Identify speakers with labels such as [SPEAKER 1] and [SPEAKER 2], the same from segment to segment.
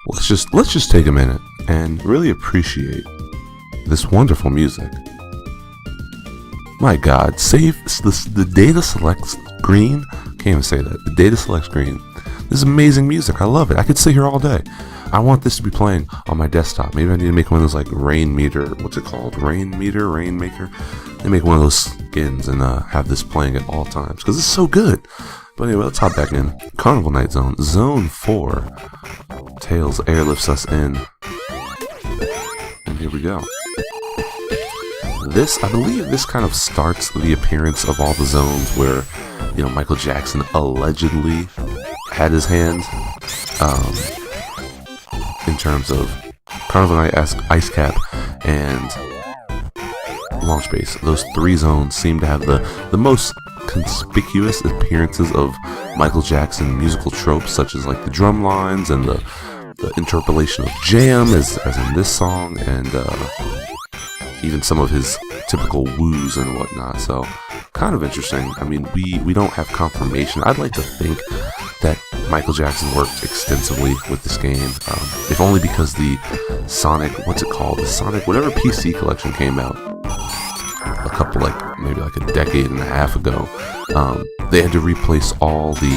[SPEAKER 1] let's just take a minute and really appreciate this wonderful music. My God, the data selects green. Can't even say that. The data selects green. This is amazing music. I love it. I could sit here all day. I want this to be playing on my desktop. Maybe I need to make one of those like rain meter. What's it called? Rainmaker. They make one of those skins and have this playing at all times because it's so good. But anyway, let's hop back in. Carnival Night Zone, Zone 4. Tails airlifts us in. And here we go. I believe this kind of starts the appearance of all the zones where, Michael Jackson allegedly had his hand, in terms of Carnival Night, Ice Cap, and Launch Base. Those three zones seem to have the most conspicuous appearances of Michael Jackson musical tropes, such as like the drum lines and the interpolation of jam, as in this song, and even some of his typical woos and whatnot. So kind of interesting. I mean, we don't have confirmation. I'd like to think that Michael Jackson worked extensively with this game, if only because the Sonic, the Sonic whatever PC collection came out a couple, maybe a decade and a half ago. They had to replace all the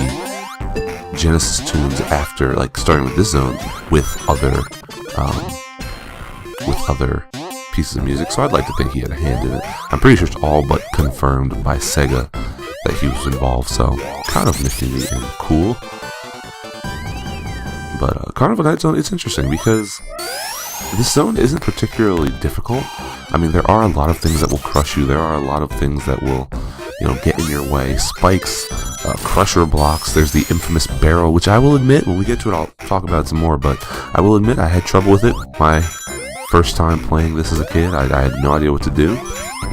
[SPEAKER 1] Genesis tunes after, starting with this zone, with other pieces of music. So I'd like to think he had a hand in it. I'm pretty sure it's all but confirmed by Sega that he was involved. So kind of nifty and cool. But Carnival Night Zone, it's interesting because this zone isn't particularly difficult. I mean, there are a lot of things that will crush you. There are a lot of things that will, get in your way. Spikes, crusher blocks. There's the infamous barrel, which I will admit, when we get to it, I'll talk about it some more. But I will admit I had trouble with it. My first time playing this as a kid, I had no idea what to do.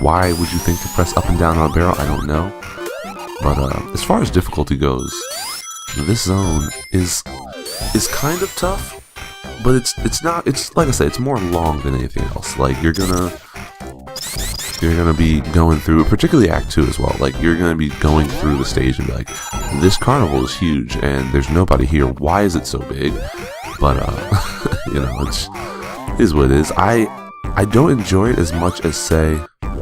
[SPEAKER 1] Why would you think to press up and down on a barrel? I don't know. But as far as difficulty goes, this zone is kind of tough. But it's not. It's like I said. It's more long than anything else. You're gonna be going through, particularly Act 2 as well. You're gonna be going through the stage and be like, this carnival is huge and there's nobody here. Why is it so big? But it is what it is. I don't enjoy it as much as say. There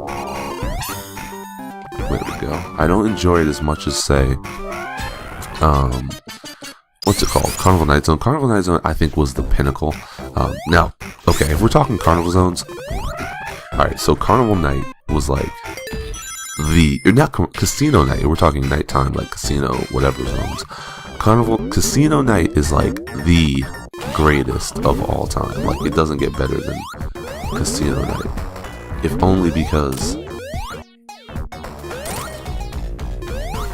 [SPEAKER 1] we go. I don't enjoy it as much as say. What's it called? Carnival Night Zone. Carnival Night Zone, I think, was the pinnacle. Now, okay, if we're talking carnival zones, alright, so Carnival Night was not Casino Night, we're talking nighttime, casino, whatever zones. Casino Night is the greatest of all time. It doesn't get better than Casino Night. If only because...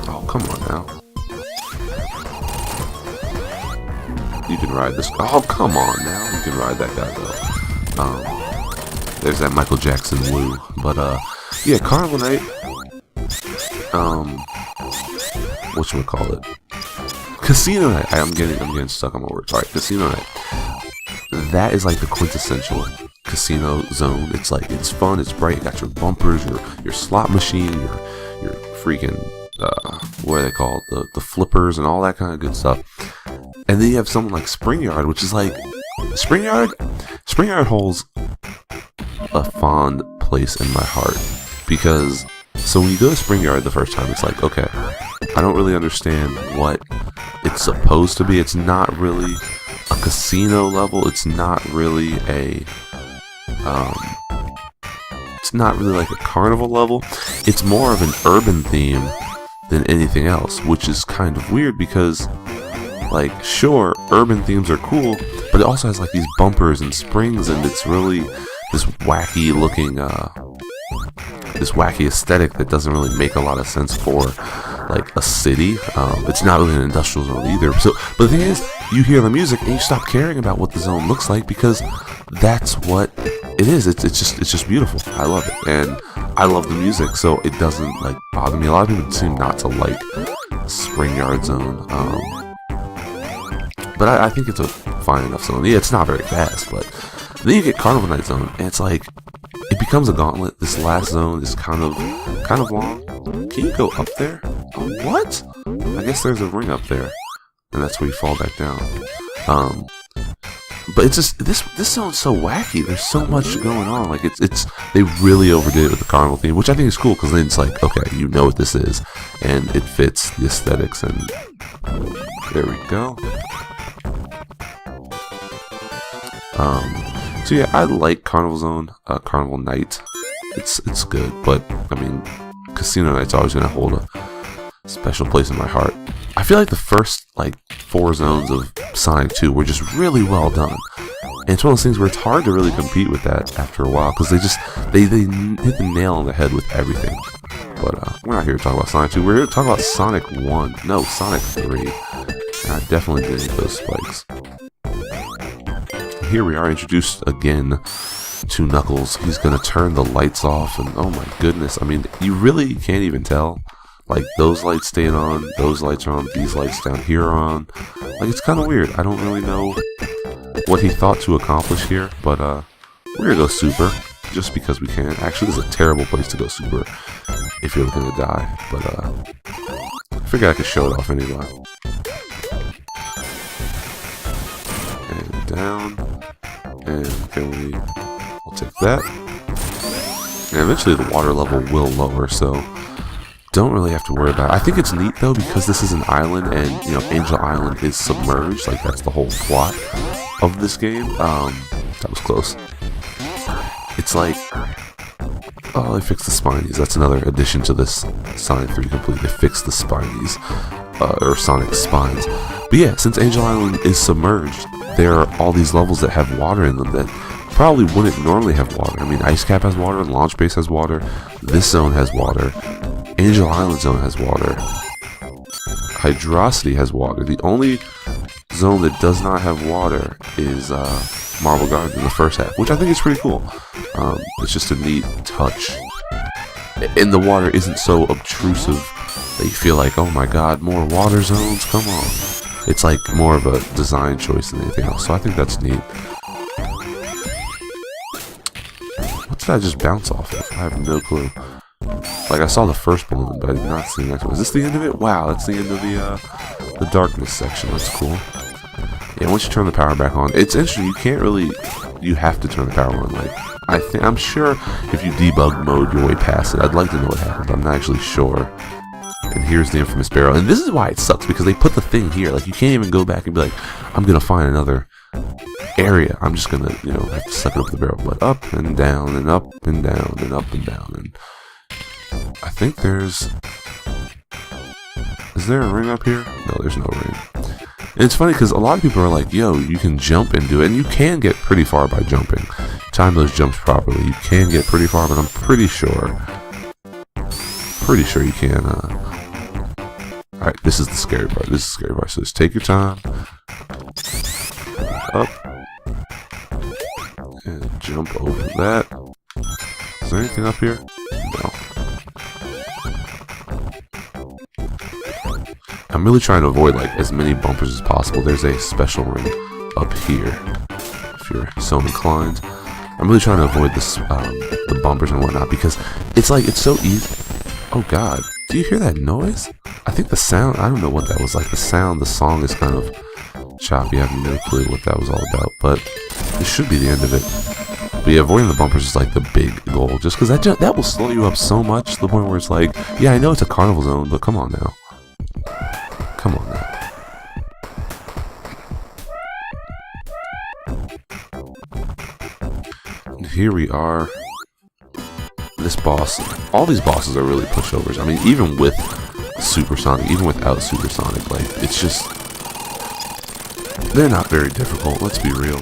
[SPEAKER 1] Oh, come on now. You can ride this. Oh, come on now. You can ride that guy though. There's that Michael Jackson woo. But yeah, Carnival Night. Whatchamacallit? Casino Night. I'm getting stuck on my words. Alright, Casino Night. That is the quintessential casino zone. It's fun, it's bright, you got your bumpers, your slot machine, your freaking what are they called? The flippers and all that kind of good stuff. And then you have something like Spring Yard, which is Spring Yard holds a fond place in my heart. Because, so when you go to Spring Yard the first time, it's okay, I don't really understand what it's supposed to be. It's not really a casino level. It's not really it's not really a carnival level. It's more of an urban theme than anything else, which is kind of weird because sure, urban themes are cool, but it also has these bumpers and springs, and it's really this wacky looking this wacky aesthetic that doesn't really make a lot of sense for a city. It's not really an industrial zone either. So, but the thing is, you hear the music and you stop caring about what the zone looks like because that's what it is. It's just beautiful. I love it, and I love the music, so it doesn't bother me. A lot of people seem not to like Spring Yard Zone. But I think it's a fine enough zone. Yeah, it's not very fast, but then you get Carnival Night Zone, and it's it becomes a gauntlet. This last zone is kind of long. Can you go up there? Oh, what? I guess there's a ring up there, and that's where you fall back down. But it's just this zone's so wacky. There's so much going on. Like it's they really overdid it with the carnival theme, which I think is cool because then it's like, okay, you know what this is, and it fits the aesthetics. And there we go. So yeah, I like Carnival Zone, Carnival Night. It's good, but I mean, Casino Night's always gonna hold a special place in my heart. I feel like the first like 4 zones of Sonic 2 were just really well done, and it's one of those things where it's hard to really compete with that after a while because they hit the nail on the head with everything. But we're not here to talk about Sonic 2. We're here to talk about Sonic 1. No, Sonic 3. And I definitely did need those spikes. Here we are introduced again to Knuckles. He's gonna turn the lights off, and oh my goodness, I mean, you really can't even tell. Like, those lights staying on, those lights are on, these lights down here are on. Like, it's kind of weird. I don't really know what he thought to accomplish here, but we're gonna go super, just because we can. Actually, this is a terrible place to go super if you're looking to die, but I figured I could show it off anyway. And down. And I'll take that. And eventually the water level will lower, so don't really have to worry about it. I think it's neat though because this is an island, and you know, Angel Island is submerged. Like, that's the whole plot of this game. That was close. It's like, oh, they fixed the spinies. That's another addition to this Sonic 3 Complete. They fixed the spinies, or Sonic spines. But yeah, since Angel Island is submerged, there are all these levels that have water in them that probably wouldn't normally have water. I mean, Ice Cap has water, Launch Base has water, this zone has water, Angel Island zone has water, Hydrocity has water. The only zone that does not have water is Marble Garden in the first half, which I think is pretty cool. It's just a neat touch. And the water isn't so obtrusive that you feel like, oh my god, more water zones, come on. It's like more of a design choice than anything else, so I think that's neat. What did I just bounce off of? I have no clue. Like, I saw the first balloon, but I did not see the next one. Is this the end of it? Wow, that's the end of the darkness section. That's cool. Yeah, once you turn the power back on, it's interesting. You can't really, you have to turn the power on. Like, I'm sure if you debug mode your way past it, I'd like to know what happened, but I'm not actually sure. And here's the infamous barrel. And this is why it sucks, because they put the thing here. Like, you can't even go back and be like, I'm going to find another area. I'm just going to, you know, have to suck it up with the barrel. But up and down and up and down and up and down. And I think there's... Is there a ring up here? No, there's no ring. And it's funny because a lot of people are like, yo, you can jump into it. And you can get pretty far by jumping. Time those jumps properly. You can get pretty far, but I'm pretty sure you can. Alright, this is the scary part. This is the scary part. So just take your time. Up. And jump over that. Is there anything up here? No. I'm really trying to avoid like as many bumpers as possible. There's a special ring up here, if you're so inclined. I'm really trying to avoid this, the bumpers and whatnot, because it's like, it's so easy. Oh god, do you hear that noise? I think the sound, I don't know what that was like. The song is kind of choppy. I have no clue what that was all about, but this should be the end of it. But yeah, avoiding the bumpers is like the big goal, just because that will slow you up so much to the point where it's like, yeah, I know it's a carnival zone, but come on now. Come on now. And here we are. This boss, all these bosses are really pushovers. I mean, even with Supersonic, even without Supersonic, like, it's just, they're not very difficult, let's be real.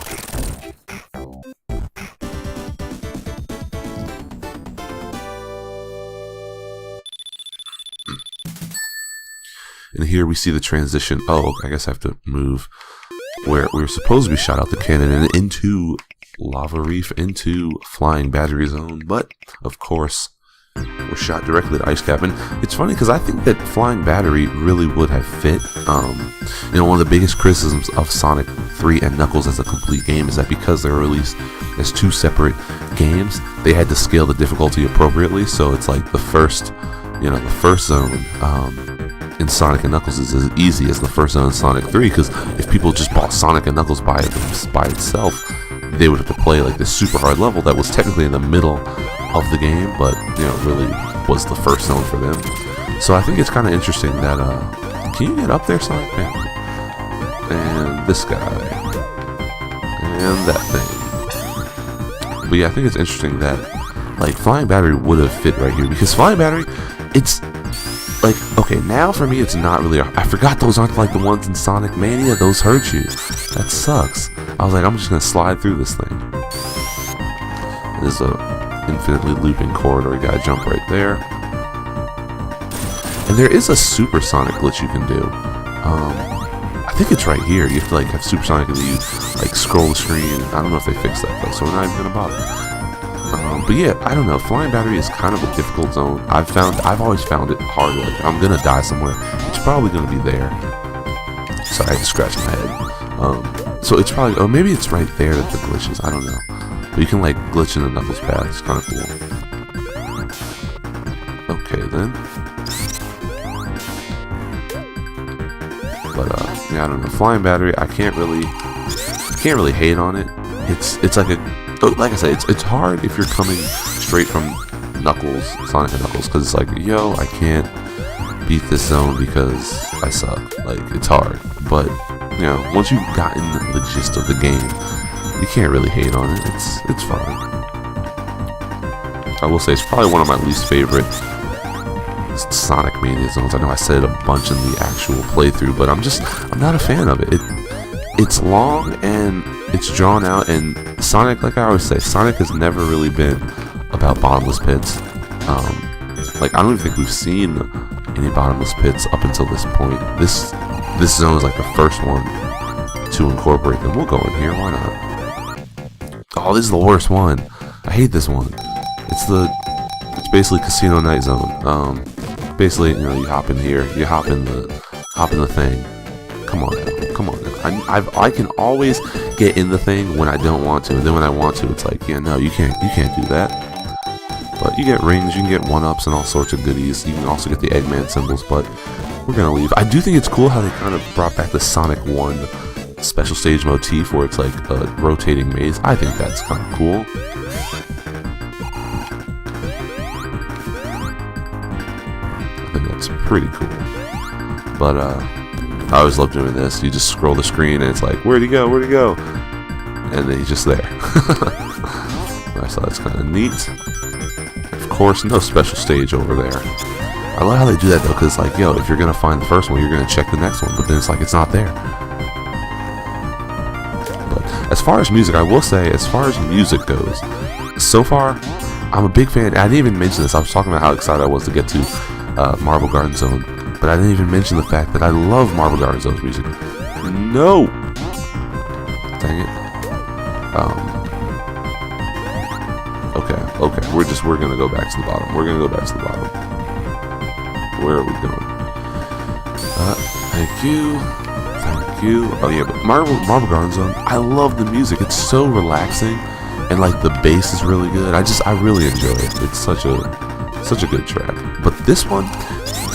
[SPEAKER 1] And here we see the transition. Oh, I guess I have to move where we were supposed to be shot out the cannon and into Lava Reef, into Flying Battery Zone, but of course we're shot directly at Ice Cap. And it's funny because I think that Flying Battery really would have fit. You know, one of the biggest criticisms of Sonic 3 and Knuckles as a complete game is that because they were released as 2 separate games, they had to scale the difficulty appropriately. So it's like the first zone in Sonic and Knuckles is as easy as the first zone in Sonic 3, because if people just bought Sonic and Knuckles by itself, they would have to play like this super hard level that was technically in the middle of the game, but really was the first zone for them. So I think it's kind of interesting that can you get up there, Sonic? And this guy and that thing. But yeah, I think it's interesting that like Flying Battery would have fit right here, because Flying Battery, it's like, okay, now for me it's not really, I forgot those aren't like the ones in Sonic Mania. Those hurt you. That sucks. I was like, I'm just gonna slide through this thing. There's a infinitely looping corridor. You gotta jump right there. And there is a supersonic glitch you can do. I think it's right here. You have to like have supersonic and you like scroll the screen. I don't know if they fixed that though, so we're not even gonna bother. But yeah, I don't know. Flying Battery is kind of a difficult zone. I've always found it hard. Like, I'm gonna die somewhere. It's probably gonna be there. Sorry, I had to scratch my head. So it's probably, or maybe it's right there that the glitch is. I don't know. But you can like glitch in the Knuckles path. It's kind of cool. Okay then. But yeah, I don't know. Flying Battery, I can't really hate on it. It's like I said, it's hard if you're coming straight from Knuckles, Sonic and Knuckles, because it's like, yo, I can't beat this zone because I suck. Like, it's hard. But once you've gotten the gist of the game, you can't really hate on it. It's fine. I will say it's probably one of my least favorite Sonic Mania zones. I know I said it a bunch in the actual playthrough, but I'm not a fan of it. It's long and it's drawn out, and Sonic, like I always say, Sonic has never really been about bottomless pits. Like, I don't even think we've seen any bottomless pits up until this point. This zone is like the first one to incorporate them. We'll go in here, why not? Oh, this is the worst one. I hate this one. It's basically Casino Night Zone. Basically, you hop in here, you hop in the thing. Come on now. I can always get in the thing when I don't want to, and then when I want to, it's like, yeah, no, you can't do that. But you get rings, you can get 1-ups and all sorts of goodies. You can also get the Eggman symbols, but we're gonna leave. I do think it's cool how they kind of brought back the Sonic 1 special stage motif, where it's like a rotating maze. I think that's kind of cool. I think that's pretty cool. But I always love doing this. You just scroll the screen and it's like, where'd he go? Where'd he go? And then he's just there. So that's kind of neat. Of course, no special stage over there. I love how they do that though, because like, yo, if you're gonna find the first one, you're gonna check the next one, but then it's like it's not there. But as far as music, I will say, as far as music goes, so far, I'm a big fan. I didn't even mention this. I was talking about how excited I was to get to Marble Garden Zone. But I didn't even mention the fact that I love Marble Garden Zone's music. No! Dang it. Okay. We're gonna go back to the bottom. We're gonna go back to the bottom. Where are we going? Thank you. Oh yeah, but Marble Garden Zone, I love the music. It's so relaxing, and like the bass is really good. I really enjoy it. It's such a good track. But this one,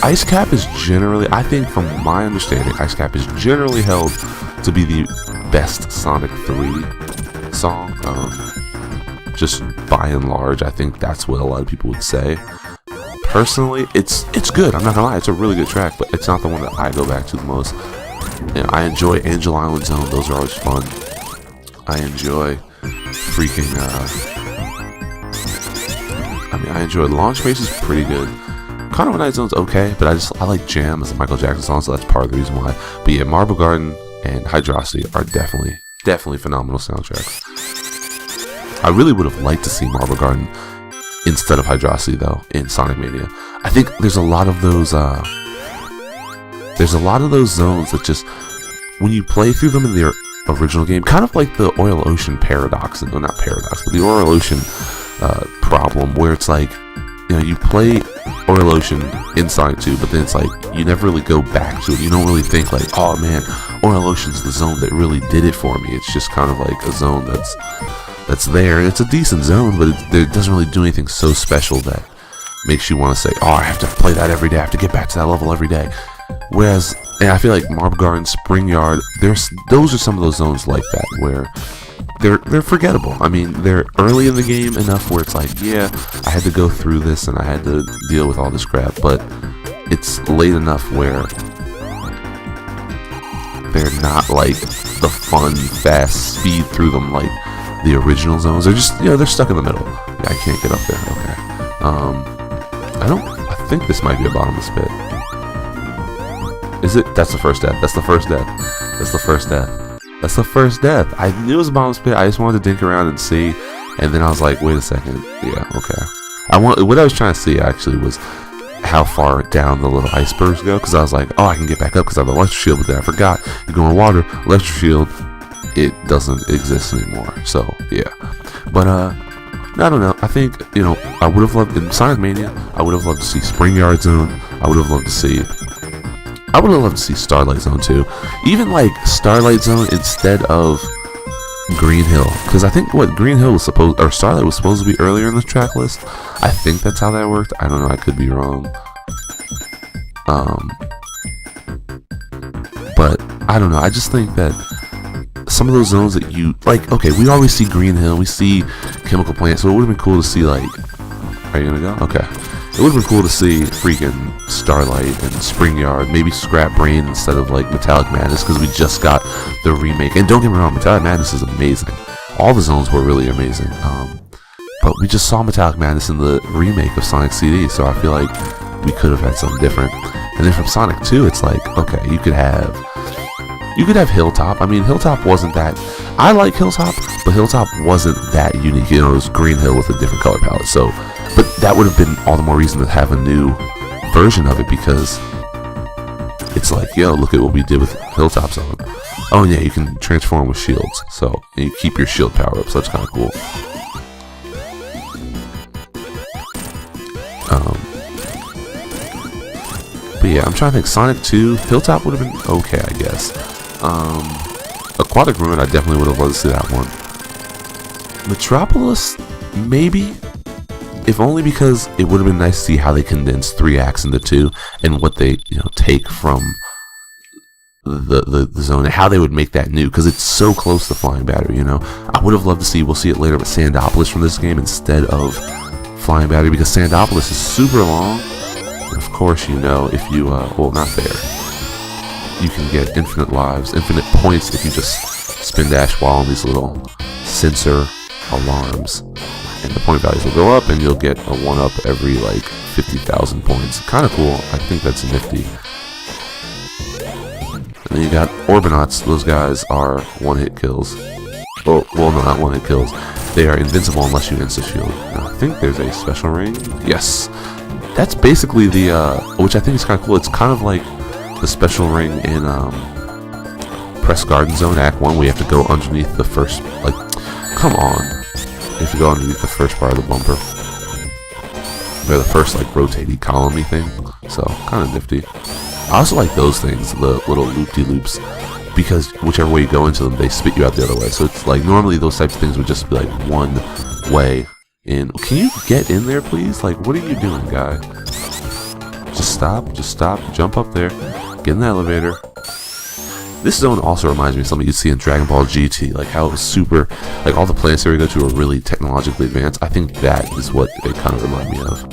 [SPEAKER 1] Ice Cap is generally, I think from my understanding, Ice Cap is generally held to be the best Sonic 3 song. Just by and large, I think that's what a lot of people would say. Personally, it's good. I'm not gonna lie, it's a really good track, but it's not the one that I go back to the most. I enjoy Angel Island Zone; those are always fun. I enjoy freaking. I enjoy Launch Base is pretty good. Carnival Night Zone's okay, but I like Jam as a Michael Jackson song, so that's part of the reason why. But yeah, Marble Garden and Hydrocity are definitely phenomenal soundtracks. I really would have liked to see Marble Garden instead of Hydrocity though in Sonic Mania. I think there's a lot of those zones that just, when you play through them in the original game, kind of like the Oil Ocean paradox, no, not paradox, but the Oil Ocean problem, where it's like, you play Oil Ocean in Sonic 2, but then it's like you never really go back to it. You don't really think like, oh man, Oil Ocean's the zone that really did it for me. It's just kind of like a zone that's there. It's a decent zone, but it doesn't really do anything so special that makes you want to say, oh, I have to play that every day. I have to get back to that level every day. Whereas, and I feel like Marble Garden, Spring Yard, those are some of those zones like that where they're forgettable. I mean, they're early in the game enough where it's like, yeah, I had to go through this and I had to deal with all this crap, but it's late enough where they're not like the fun, fast speed through them like the original zones. They're just, they're stuck in the middle. Yeah, I can't get up there. Okay. I think this might be a bottomless pit. Is it? That's the first death. That's the first death. That's the first death. That's the first death. I knew it was a bottomless pit. I just wanted to dink around and see, and then I was like, wait a second. Yeah, okay. What I was trying to see actually was how far down the little icebergs go, because I was like, oh, I can get back up because I have an electric shield, but then I forgot. You go in water, electric shield, it doesn't exist anymore. So yeah, but I don't know. I think I would have loved in Sonic Mania. I would have loved to see Spring Yard Zone. I would have loved to see Starlight Zone too. Even like Starlight Zone instead of Green Hill, because I think Green Hill was Starlight was supposed to be earlier in the track list. I think that's how that worked. I don't know. I could be wrong. But I don't know. I just think that some of those zones that you like. Okay, we always see Green Hill. We see Chemical Plant. So it would have been cool to see like. Are you gonna go? Okay. It would have been cool to see freaking Starlight and Spring Yard, maybe Scrap Brain instead of like Metallic Madness, because we just got the remake. And don't get me wrong, Metallic Madness is amazing. All the zones were really amazing. But we just saw Metallic Madness in the remake of Sonic CD, so I feel like we could have had something different. And then from Sonic 2, it's like, okay, you could have Hilltop. I mean, Hilltop wasn't that. I like Hilltop, but Hilltop wasn't that unique. It was Green Hill with a different color palette. So. But that would have been all the more reason to have a new version of it, because it's like, yo, look at what we did with Hilltop Zone. Oh yeah, you can transform with shields, so and you keep your shield power up, so that's kind of cool. But yeah, I'm trying to think. Sonic 2, Hilltop would have been okay, I guess. Aquatic Ruin, I definitely would have loved to see that one. Metropolis, maybe. If only because it would have been nice to see how they condense 3 acts into 2 and what they take from the zone and how they would make that new, because it's so close to Flying Battery. I would have loved to see, we'll see it later, but Sandopolis from this game instead of Flying Battery, because Sandopolis is super long. And of course, if you well, not there, you can get infinite lives, infinite points if you just spin dash while on these little sensor alarms. And the point values will go up, and you'll get a 1-up every like 50,000 points. Kind of cool. I think that's nifty. And then you got Orbinauts. Those guys are one-hit kills. Oh, well, no, not one-hit kills. They are invincible unless you insta-shield. Now, I think there's a special ring. Yes. That's basically the, which I think is kind of cool. It's kind of like the special ring in Press Garden Zone Act 1, where you have to go underneath the first, like, come on. You have to go underneath the first part of the bumper. Or the first, like, rotating column-y thing. So, kind of nifty. I also like those things, the little loop-de-loops, because whichever way you go into them, they spit you out the other way. So it's like, normally those types of things would just be like one way in. Can you get in there, please? Like, what are you doing, guy? Just stop, jump up there, get in the elevator. This zone also reminds me of something you'd see in Dragon Ball GT, like how it was super, like all the planets that we go to are really technologically advanced. I think that is what they kind of remind me of.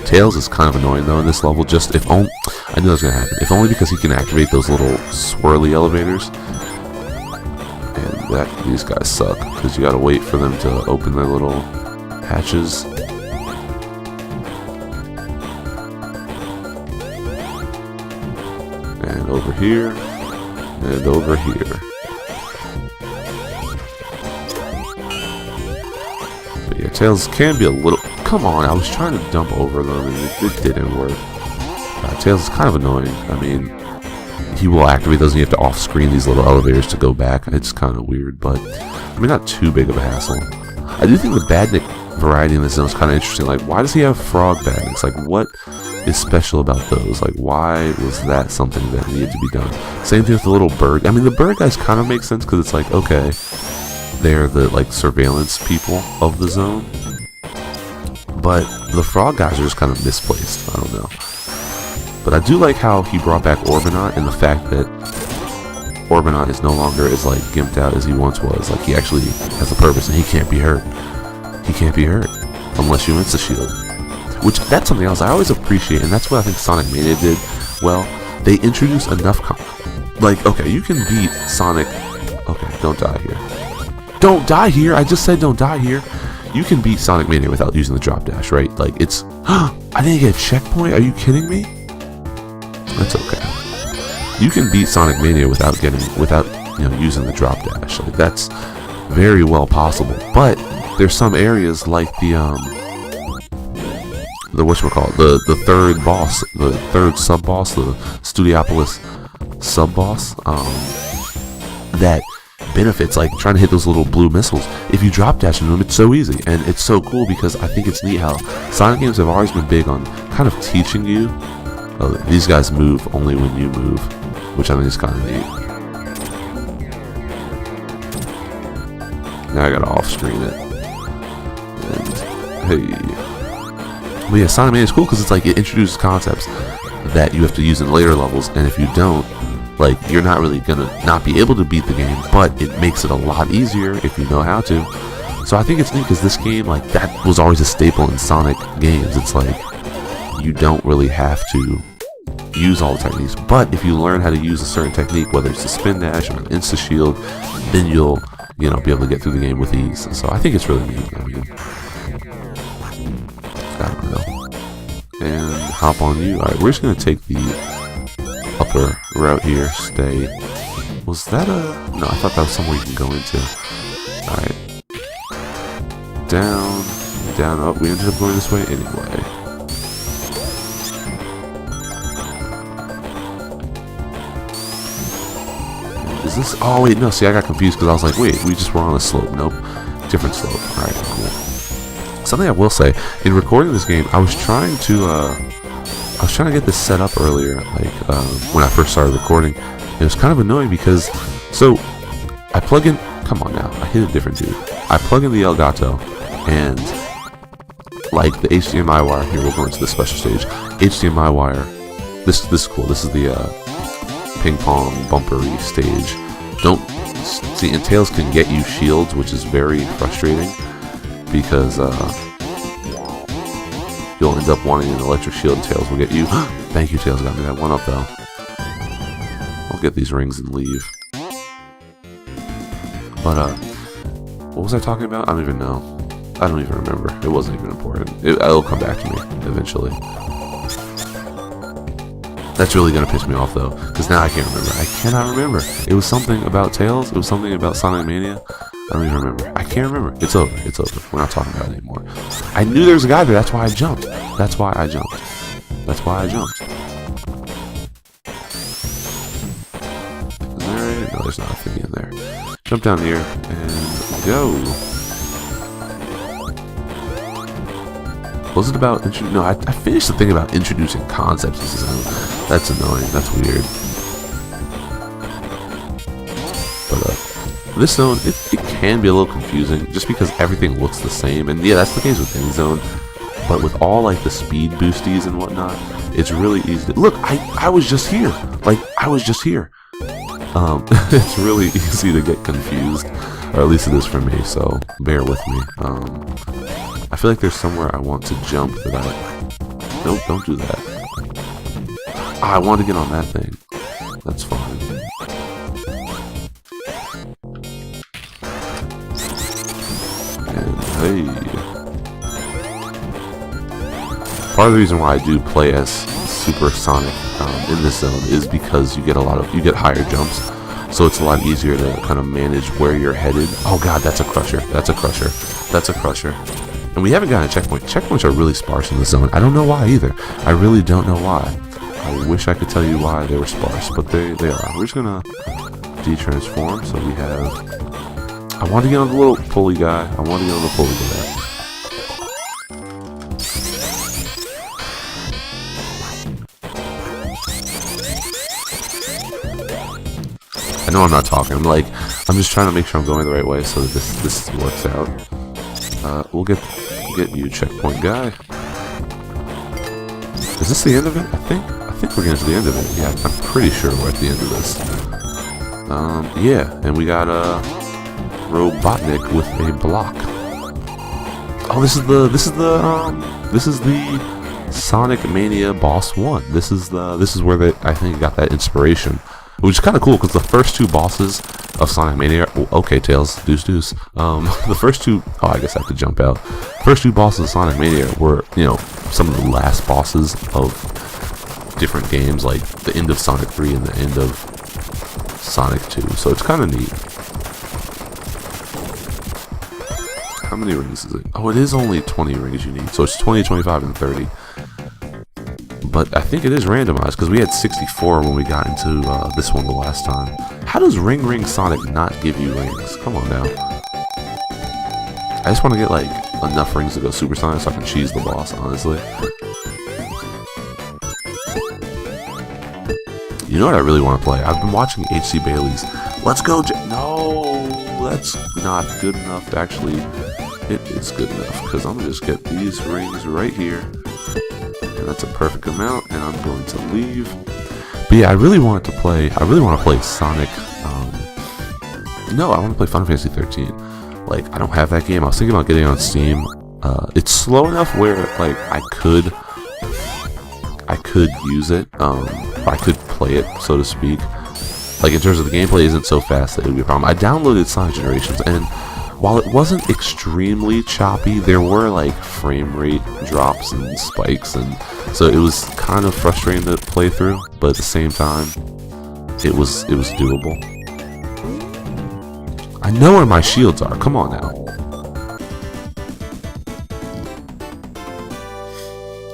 [SPEAKER 1] Tails is kind of annoying though in this level, just if only, I knew that was going to happen, if only because he can activate those little swirly elevators. And these guys suck, because you gotta wait for them to open their little hatches. And over here, and over here. But yeah, Tails can be a little, come on, I was trying to dump over them and it didn't work. Tails is kind of annoying. I mean, he will activate those and you have to off-screen these little elevators to go back. It's kind of weird, but I mean, not too big of a hassle. I do think the Badnik variety in this zone is kind of interesting. Like, why does he have frog Badniks? Like, what is special about those? Like, why was that something that needed to be done? Same thing with the little bird. I mean, the bird guys kind of make sense because it's like, okay, they're the like surveillance people of the zone, but the frog guys are just kind of misplaced. I don't know. But I do like how he brought back Orbinaut, and the fact that Orbinaut is no longer as like gimped out as he once was. Like, he actually has a purpose, and he can't be hurt. He can't be hurt unless you insta-shield. Which, that's something else I always appreciate, and that's what I think Sonic Mania did. Well, they introduced enough like, okay, you can beat Sonic. Okay, don't die here. Don't die here! I just said don't die here. You can beat Sonic Mania without using the drop dash, right? Like, it's... I didn't get a checkpoint? Are you kidding me? That's okay. You can beat Sonic Mania without using the drop dash. Like, that's very well possible. But there's some areas like the whatchamacallit, the third boss, the third sub-boss, the Studiopolis sub-boss, that benefits, like trying to hit those little blue missiles. If you drop dash into them, it's so easy, and it's so cool because I think it's neat how Sonic games have always been big on kind of teaching you, these guys move only when you move, which I think is kind of neat. Now I gotta off-screen it. And, hey. But yeah, Sonic Mania is cool because it's like, it introduces concepts that you have to use in later levels, and if you don't, like, you're not really gonna not be able to beat the game, but it makes it a lot easier if you know how to. So I think it's neat because this game, like, that was always a staple in Sonic games. It's like, you don't really have to use all the techniques, but if you learn how to use a certain technique, whether it's a spin dash or an insta shield, then you'll, be able to get through the game with ease. So I think it's really neat. I mean, I don't know. And hop on you. Alright, we're just gonna take the upper route here. Stay. Was that a... No, I thought that was somewhere you can go into. Alright. Down. Down, up. We ended up going this way anyway. Is this... Oh, wait, no. See, I got confused because I was like, wait, we just were on a slope. Nope. Different slope. Alright, cool. Something I will say, in recording this game, I was trying to get this set up earlier, like, when I first started recording. It was kind of annoying because, so, I plug in... Come on now. I hit a different dude. I plug in the Elgato, and, like, the HDMI wire... Here, we'll go into the special stage. HDMI wire. This is cool. This is the, ping pong bumpery stage. Don't... See, and Tails can get you shields, which is very frustrating, because, you'll end up wanting an electric shield, and Tails will get you. Thank you, Tails got me that one up, though. I'll get these rings and leave. But, what was I talking about? I don't even know. I don't even remember. It wasn't even important. It'll come back to me, eventually. That's really gonna piss me off, though, because now I can't remember. I cannot remember. It was something about Tails. It was something about Sonic Mania. I don't even remember. I can't remember. It's over. It's over. We're not talking about it anymore. I knew there was a guy there. That's why I jumped. That's why I jumped. That's why I jumped. Is there... No, there's not a thing in there. Jump down here and go. Was it about... No, I finished the thing about introducing concepts. That's annoying. That's weird. But, this zone, it can be a little confusing just because everything looks the same, and yeah, that's the case with any zone, but with all like the speed boosties and whatnot, it's really easy to... Look, I was just here. Like, I was just here. It's really easy to get confused, or at least it is for me, so bear with me. I feel like there's somewhere I want to jump that I... Nope, don't do that. I want to get on that thing. That's fine. Hey. Part of the reason why I do play as Super Sonic in this zone is because you get higher jumps, so it's a lot easier to kind of manage where you're headed. Oh god, that's a crusher. That's a crusher. That's a crusher. And we haven't gotten a checkpoint. Checkpoints are really sparse in this zone. I don't know why either. I really don't know why. I wish I could tell you why they were sparse, but they are. We're just gonna de-transform, so we have... I want to get on the little pulley guy. I want to get on the pulley guy. I know I'm not talking. I'm just trying to make sure I'm going the right way so that this works out. We'll get you, checkpoint guy. Is this the end of it? I think we're getting to the end of it. Yeah, I'm pretty sure we're at the end of this. Yeah, and we got Robotnik with a block. Oh, this is the Sonic Mania Boss 1. This is where I think got that inspiration, which is kind of cool because the first two bosses of Sonic Mania. Okay, Tails, deuce. The first two. Oh, I guess I have to jump out. First two bosses of Sonic Mania were, you know, some of the last bosses of different games, like the end of Sonic 3 and the end of Sonic 2. So it's kind of neat. How many rings is it? Oh, it is only 20 rings you need. So it's 20, 25, and 30. But I think it is randomized because we had 64 when we got into this one the last time. How does Ring Sonic not give you rings? Come on now. I just want to get like enough rings to go Super Sonic so I can cheese the boss, honestly. You know what I really want to play? I've been watching HC Bailey's Let's Go No, that's not good enough to actually. It is good enough because I'm going to just get these rings right here. And that's a perfect amount, and I'm going to leave. But yeah, I really want to play Sonic. No, I want to play Final Fantasy 13. Like, I don't have that game. I was thinking about getting it on Steam. It's slow enough where like I could use it. I could play it, so to speak. Like, in terms of the gameplay, isn't so fast that it would be a problem. I downloaded Sonic Generations, and while it wasn't extremely choppy, there were like frame rate drops and spikes, and so it was kind of frustrating to play through. But at the same time, it was doable. I know where my shields are. Come on now.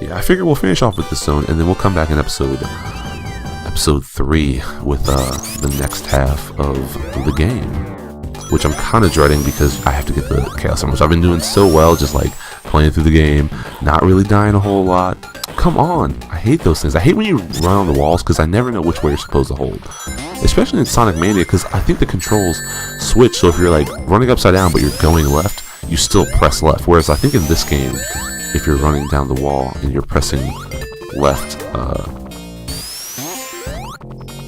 [SPEAKER 1] Yeah, I figure we'll finish off with this zone, and then we'll come back in episode 3 with the next half of the game, which I'm kind of dreading because I have to get the Chaos Emeralds. I've been doing so well, just like playing through the game, not really dying a whole lot. Come on, I hate those things. I hate when you run on the walls because I never know which way you're supposed to hold, especially in Sonic Mania because I think the controls switch. So if you're like running upside down but you're going left, you still press left. Whereas I think in this game, if you're running down the wall and you're pressing left,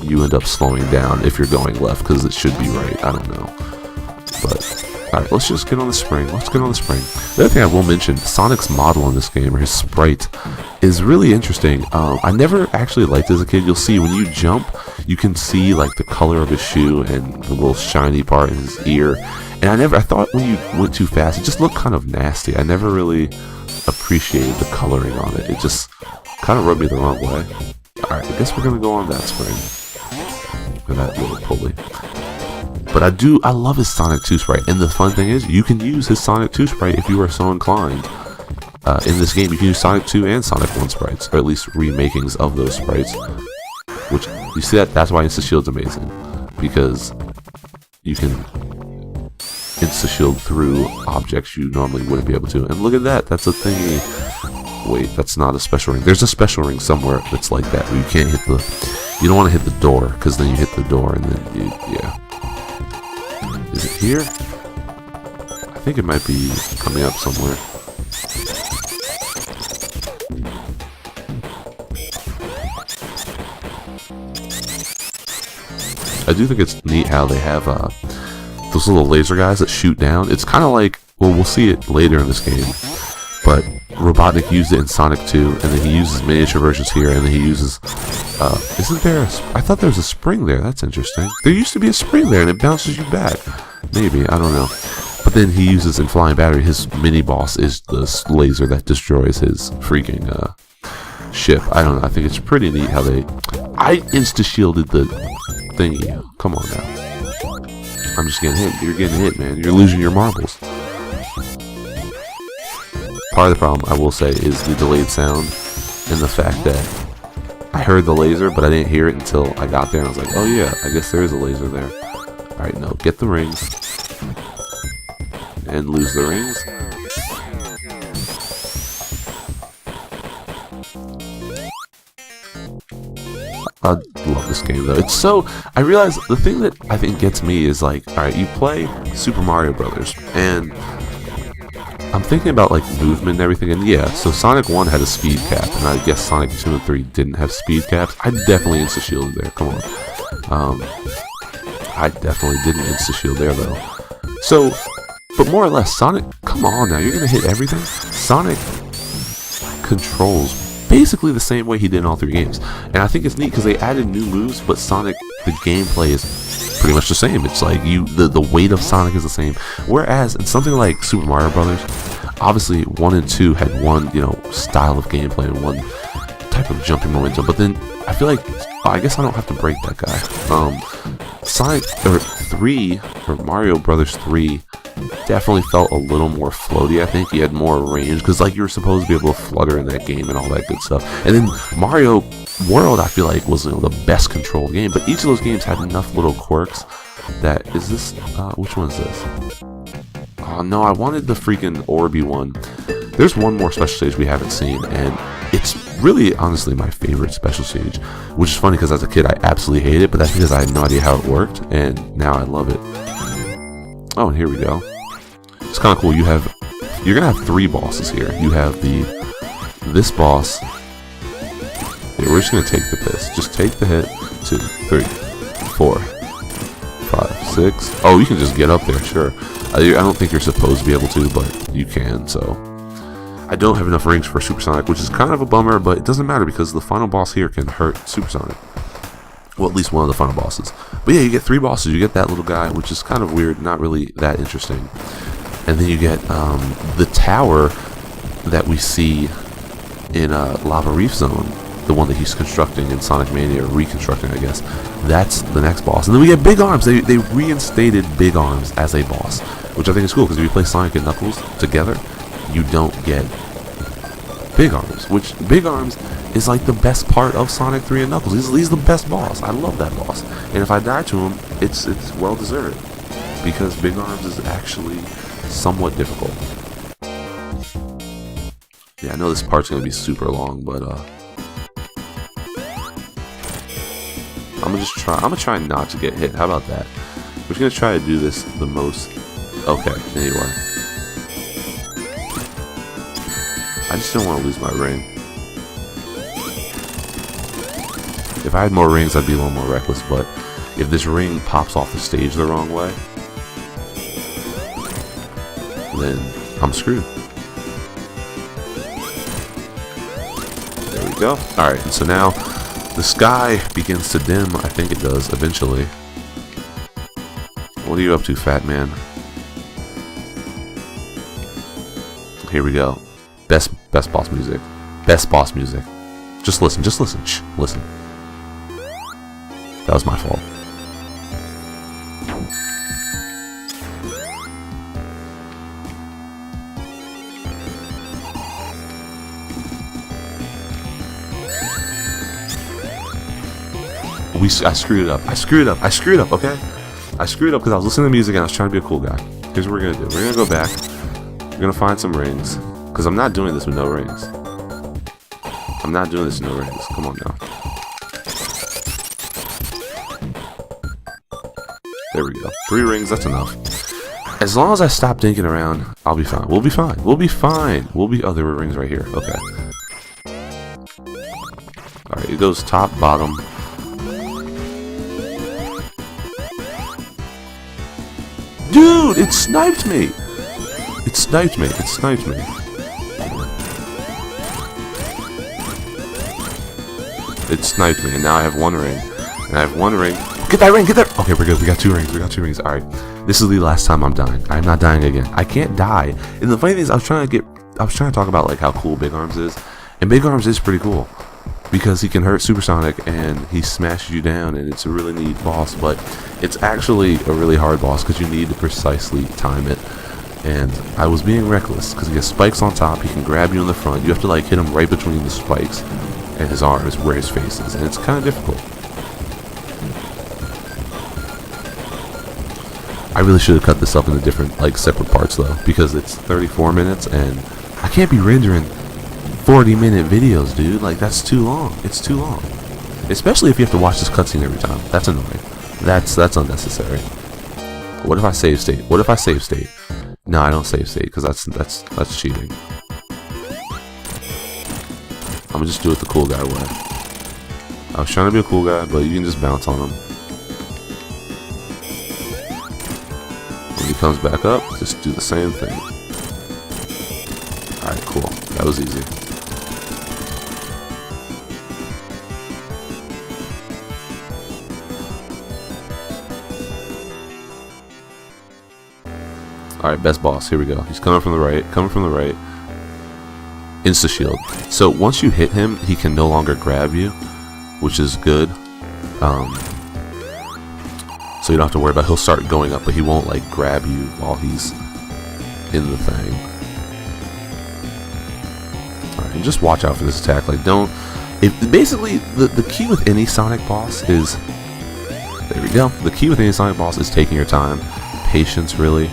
[SPEAKER 1] you end up slowing down if you're going left because it should be right. I don't know. But, alright, let's just get on the spring. The other thing I will mention, Sonic's model in this game, or his sprite, is really interesting. I never actually liked it as a kid. You'll see when you jump, you can see like the color of his shoe and the little shiny part in his ear. And I thought when you went too fast, it just looked kind of nasty. I never really appreciated the coloring on it. It just kind of rubbed me the wrong way. Alright, I guess we're going to go on that spring. For that little pulley. But I love his Sonic 2 sprite, and the fun thing is, you can use his Sonic 2 sprite if you are so inclined. In this game, you can use Sonic 2 and Sonic 1 sprites, or at least remakings of those sprites. Which, you see that's why Insta-Shield's amazing. Because you can Insta-Shield through objects you normally wouldn't be able to. And look at that, that's a thingy. Wait, that's not a special ring. There's a special ring somewhere that's like that, where you can't hit the... You don't want to hit the door, because then you hit the door and then yeah. Is it here? I think it might be coming up somewhere. I do think it's neat how they have those little laser guys that shoot down. It's kind of like, well, we'll see it later in this game, but Robotnik used it in Sonic 2, and then he uses miniature versions here, and then he uses... isn't there I thought there was a spring there. That's interesting. There used to be a spring there, and it bounces you back. Maybe, I don't know. But then he uses in Flying Battery, his mini-boss is the laser that destroys his freaking ship. I don't know. I think it's pretty neat how they... I insta-shielded the thingy. Come on now. I'm just getting hit. You're getting hit, man. You're losing your marbles. Part of the problem, I will say, is the delayed sound and the fact that I heard the laser, but I didn't hear it until I got there, and I was like, oh yeah, I guess there is a laser there. Alright, no, get the rings. And lose the rings. I love this game, though. It's so... I realize the thing that I think gets me is like, alright, you play Super Mario Brothers, and I'm thinking about like movement and everything, and yeah, so Sonic 1 had a speed cap, and I guess Sonic 2 and 3 didn't have speed caps. I definitely insta-shielded there, come on. I definitely didn't insta-shield there though. So, but more or less, Sonic, come on now, you're gonna hit everything? Sonic controls basically the same way he did in all 3 games. And I think it's neat because they added new moves, but Sonic, the gameplay is pretty much the same. It's like the weight of Sonic is the same. Whereas in something like Super Mario Brothers, obviously 1 and 2 had one, style of gameplay and one type of jumping momentum. But then I feel like, I guess I don't have to break that guy. Sonic or 3 or Mario Brothers 3 definitely felt a little more floaty. I think you had more range because like you were supposed to be able to flutter in that game and all that good stuff. And then Mario World, I feel like, was the best controlled game. But each of those games had enough little quirks that is this. Which one is this? Oh no, I wanted the freaking Orby one. There's one more special stage we haven't seen, and it's really, honestly, my favorite special stage. Which is funny because as a kid I absolutely hated it, but that's because I had no idea how it worked, and now I love it. Oh, and here we go. It's kind of cool. You're gonna have 3 bosses here. You have this boss. Yeah, we're just gonna take the piss. Just take the hit. 2, 3, 4, 5, 6. Oh, you can just get up there, sure. I don't think you're supposed to be able to, but you can. So I don't have enough rings for Supersonic, which is kind of a bummer, but it doesn't matter because the final boss here can hurt Supersonic. Well, at least one of the final bosses. But yeah, you get 3 bosses. You get that little guy, which is kind of weird, not really that interesting. And then you get the tower that we see in Lava Reef Zone, the one that he's constructing in Sonic Mania, or reconstructing, I guess. That's the next boss. And then we get Big Arms. They reinstated Big Arms as a boss, which I think is cool, because if you play Sonic and Knuckles together, you don't get Big Arms, which Big Arms is like the best part of Sonic 3 and Knuckles. He's the best boss. I love that boss. And if I die to him, it's well deserved, because Big Arms is actually somewhat difficult. Yeah, I know this part's gonna be super long, but I'm gonna try not to get hit. How about that? We're just gonna try to do this the most. Okay, there you are. I just don't want to lose my ring. If I had more rings, I'd be a little more reckless, but if this ring pops off the stage the wrong way, then I'm screwed. There we go. Alright, and so now the sky begins to dim. I think it does eventually. What are you up to, fat man? Here we go. Best boss music. Best boss music. Just listen. Shh, listen. That was my fault. I screwed it up. I screwed it up, okay? I screwed up because I was listening to music and I was trying to be a cool guy. Here's what we're gonna do. We're gonna go back. We're gonna find some rings. Because I'm not doing this with no rings. I'm not doing this with no rings. Come on now. There we go. 3 rings, that's enough. As long as I stop dinking around, I'll be fine. We'll be fine. We'll be fine. Oh, there were rings right here. Okay. Alright, it goes top, bottom. Dude, it sniped me! It sniped me. It sniped me. It sniped me, and now I have 1 ring. And I have 1 ring. Get that ring! Get that! Okay, we're good. We got 2 rings. We got 2 rings. Alright. This is the last time I'm dying. I'm not dying again. I can't die. And the funny thing is, I was trying to talk about like how cool Big Arms is. And Big Arms is pretty cool. Because he can hurt Supersonic and he smashes you down, and it's a really neat boss, but it's actually a really hard boss because you need to precisely time it. And I was being reckless because he has spikes on top. He can grab you in the front. You have to like hit him right between the spikes and his arms where his face is, and it's kind of difficult. I really should have cut this up into different, like, separate parts though, because it's 34 minutes and I can't be rendering 40-minute videos, dude. Like, that's too long. It's too long, especially if you have to watch this cutscene every time. That's annoying. That's unnecessary. What if I save state? No, I don't save state because that's cheating. I'm gonna just do it the cool guy way. I was trying to be a cool guy, but you can just bounce on him. When he comes back up, just do the same thing. Alright, cool. That was easy. Alright, best boss. Here we go. He's coming from the right. Coming from the right. Insta shield. So once you hit him, he can no longer grab you, which is good. So you don't have to worry about. He'll start going up, but he won't like grab you while he's in the thing. All right, and just watch out for this attack. Like, don't. Basically, the key with any Sonic boss is. There we go. The key with any Sonic boss is taking your time, patience, really.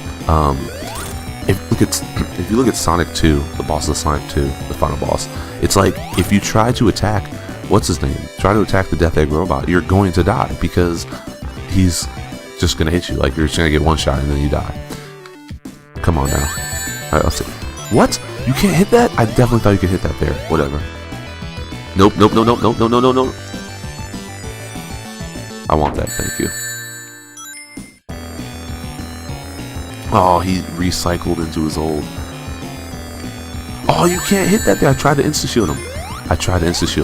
[SPEAKER 1] If you look at Sonic 2, the boss of Sonic 2, the final boss, it's like if you try to attack, what's his name? Try to attack the Death Egg robot, you're going to die because he's just gonna hit you. Like you're just gonna get one shot and then you die. Come on now. All right, let's see. What? You can't hit that? I definitely thought you could hit that there. Whatever. Nope. Nope. No. No. No. No. No. No. No. I want that. Thank you. Oh, he recycled into his old. Oh, you can't hit that there. I tried to insta-shield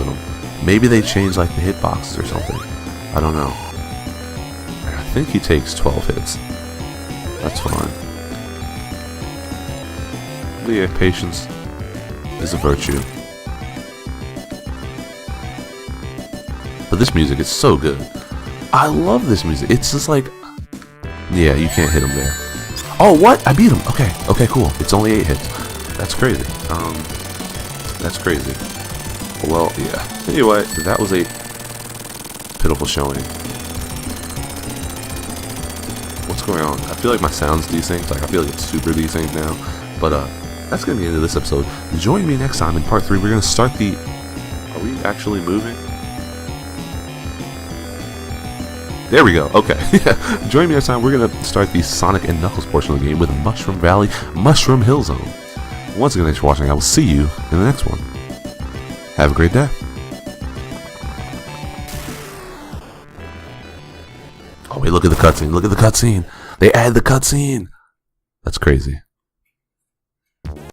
[SPEAKER 1] him. Maybe they changed like the hitboxes or something. I don't know. I think he takes 12 hits. That's fine. But yeah, patience is a virtue. But this music is so good. I love this music. It's just like, yeah, you can't hit him there. Oh, what? I beat him. Okay. Okay, cool. It's only 8 hits. That's crazy. That's crazy. Well, yeah. Anyway, that was a pitiful showing. What's going on? I feel like my sound's desynced. Like, I feel like it's super desynced now. But, that's going to be the end of this episode. Join me next time in part 3. We're going to start the... Are we actually moving? There we go. Okay. Join me next time. We're going to start the Sonic and Knuckles portion of the game with Mushroom Valley, Mushroom Hill Zone. Once again, thanks for watching. I will see you in the next one. Have a great day. Oh, wait. Look at the cutscene. Look at the cutscene. They added the cutscene. That's crazy.